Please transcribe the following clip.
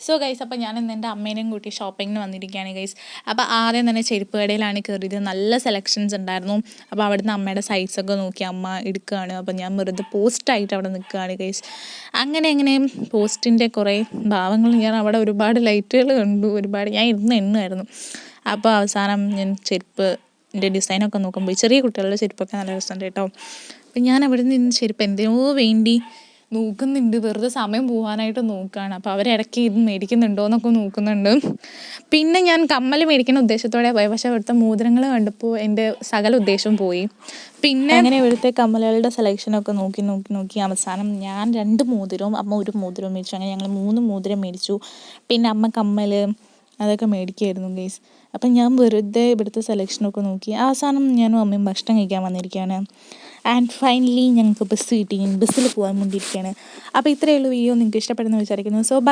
So guys, അപ്പോൾ ഞാൻ ഇന്ന് എൻ്റെ അമ്മേനെയും കൂട്ടി ഷോപ്പിങ്ങിന് വന്നിരിക്കുകയാണ് ഗൈസ്. അപ്പോൾ ആദ്യം തന്നെ ചെരുപ്പ് കടയിലാണ് കയറിയത്. നല്ല സെലക്ഷൻസ് ഉണ്ടായിരുന്നു. അപ്പോൾ അവിടുന്ന് അമ്മയുടെ സൈസൊക്കെ നോക്കി അമ്മ എടുക്കുകയാണ്. അപ്പോൾ ഞാൻ വെറുതെ പോസ്റ്റായിട്ട് അവിടെ നിൽക്കുകയാണ് ഗൈസ്. അങ്ങനെ പോസ്റ്റിൻ്റെ കുറേ ഭാവങ്ങൾ ഞാൻ അവിടെ ഒരുപാട് ലൈറ്റുകൾ കണ്ടു, ഞാൻ ഇരുന്ന് എണ്ണുമായിരുന്നു. അപ്പോൾ അവസാനം ഞാൻ ചെരുപ്പിൻ്റെ ഡിസൈനൊക്കെ നോക്കുമ്പോൾ ചെറിയ കുട്ടികളുടെ ചെരുപ്പൊക്കെ നല്ല രസമുണ്ട് കേട്ടോ. അപ്പം ഞാൻ അവിടെ നിന്ന് ചെരുപ്പ് എന്തിനോ വേണ്ടി നോക്കുന്നുണ്ട്, വെറുതെ സമയം പോകാനായിട്ട് നോക്കുകയാണ്. അപ്പോൾ അവരിടയ്ക്ക് ഇത് മേടിക്കുന്നുണ്ടോ എന്നൊക്കെ നോക്കുന്നുണ്ട്. പിന്നെ ഞാൻ കമ്മൽ മേടിക്കുന്ന ഉദ്ദേശത്തോടെ പോയി, പക്ഷേ അവിടുത്തെ മോതിരങ്ങൾ കണ്ടപ്പോൾ എൻ്റെ സകല ഉദ്ദേശവും പോയി. പിന്നെ അങ്ങനെ ഇവിടുത്തെ കമ്മലുകളുടെ സെലക്ഷനൊക്കെ നോക്കി അവസാനം ഞാൻ 2 മോതിരവും അമ്മ 1 മോതിരവും മേടിച്ചു. അങ്ങനെ ഞങ്ങൾ 3 മോതിരം മേടിച്ചു. പിന്നെ അമ്മ കമ്മൽ അതൊക്കെ മേടിക്കുമായിരുന്നു ഗൈസ്. അപ്പം ഞാൻ വെറുതെ ഇവിടുത്തെ സെലക്ഷനൊക്കെ നോക്കി. അവസാനം ഞാനും അമ്മയും ഭക്ഷണം കഴിക്കാൻ വന്നിരിക്കുകയാണ്. ആൻഡ് ഫൈനലി ഞങ്ങൾക്ക് ബസ് കിട്ടി. ബസ്സിൽ പോകാൻ വേണ്ടിയിരിക്കുകയാണ്. അപ്പോൾ ഇത്രയേ ഉള്ളൂ വീഡിയോ. നിങ്ങൾക്ക് ഇഷ്ടപ്പെടുന്നു വിചാരിക്കുന്നു. So by.